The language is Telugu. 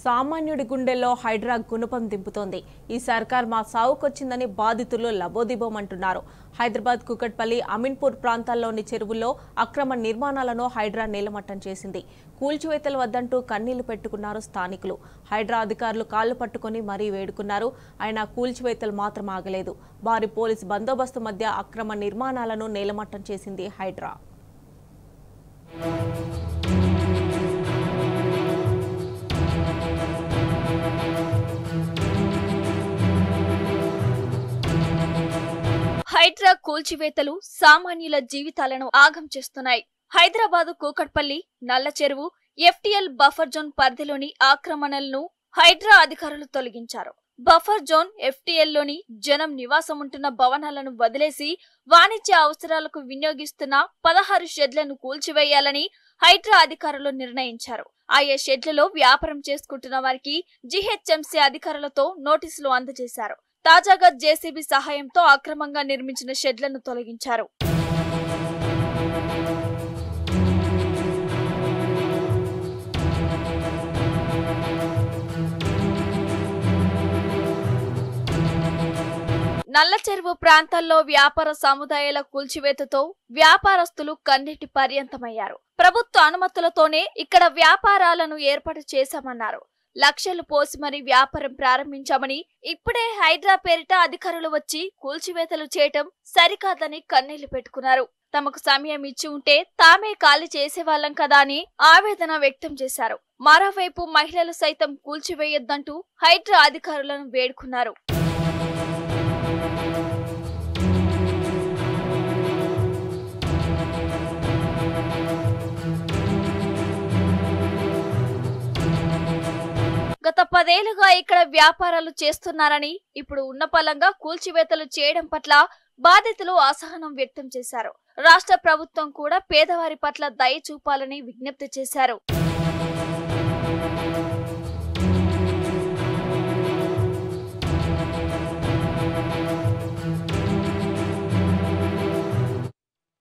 సామాన్యుడి గుండెల్లో హైడ్రా గుణపం దింపుతోంది. ఈ సర్కార్ మా సావుకొచ్చిందని బాధితులు లబోదిబోమంటున్నారు. హైదరాబాద్ కుకట్పల్లి అమీన్పూర్ ప్రాంతాల్లోని చెరువుల్లో అక్రమ నిర్మాణాలను హైడ్రా నేలమట్టం చేసింది. కూల్చివేతలు వద్దంటూ కన్నీళ్లు పెట్టుకున్నారు స్థానికులు. హైడ్రా అధికారులు కాళ్లు పట్టుకుని మరీ వేడుకున్నారు. అయినా కూల్చివేతలు మాత్రం ఆగలేదు. భారీ పోలీసు బందోబస్తు మధ్య అక్రమ నిర్మాణాలను నేలమట్టం చేసింది హైడ్రా. హైడ్రా కూల్చివేతలు సామాన్యుల జీవితాలను ఆగం చేస్తున్నాయి. హైదరాబాద్ కూకట్పల్లి నల్ల చెరువు ఎఫ్టీఎల్ బఫర్ జోన్ పరిధిలోని ఆక్రమణలను హైడ్రా అధికారులు తొలగించారు. బఫర్ జోన్ ఎఫ్టీఎల్ లోని జనం నివాసం ఉంటున్న భవనాలను వదిలేసి వాణిజ్య అవసరాలకు వినియోగిస్తున్న 16 షెడ్లను కూల్చివేయాలని హైడ్రా అధికారులు నిర్ణయించారు. ఆయా షెడ్లలో వ్యాపారం చేసుకుంటున్న వారికి జీహెచ్ఎంసీ అధికారులతో నోటీసులు అందజేశారు. తాజాగా జేసీబీ సహాయంతో అక్రమంగా నిర్మించిన షెడ్లను తొలగించారు. నల్ల చెరువు ప్రాంతాల్లో వ్యాపార సముదాయాల కూల్చివేతతో వ్యాపారస్తులు కన్నీటి పర్యంతమయ్యారు. ప్రభుత్వ అనుమతులతోనే ఇక్కడ వ్యాపారాలను ఏర్పాటు చేశామన్నారు. లక్షలు పోసి మరీ వ్యాపారం ప్రారంభించామని, ఇప్పుడే హైడ్రా పేరిట అధికారులు వచ్చి కూల్చివేతలు చేయటం సరికాదని కన్నీళ్లు పెట్టుకున్నారు. తమకు సమయం ఇచ్చి ఉంటే తామే ఖాళీ చేసేవాళ్లం కదా అని ఆవేదన వ్యక్తం చేశారు. మరోవైపు మహిళలు సైతం కూల్చివేయొద్దంటూ హైడ్రా అధికారులను వేడుకున్నారు. గత 10 ఏళ్లుగా ఇక్కడ వ్యాపారాలు చేస్తున్నారని, ఇప్పుడు ఉన్న పలంగా కూల్చివేతలు చేయడం పట్ల బాధితులు అసహనం వ్యక్తం చేశారు. రాష్ట్ర ప్రభుత్వం కూడా పేదవారి పట్ల దయ చూపాలని విజ్ఞప్తి చేశారు.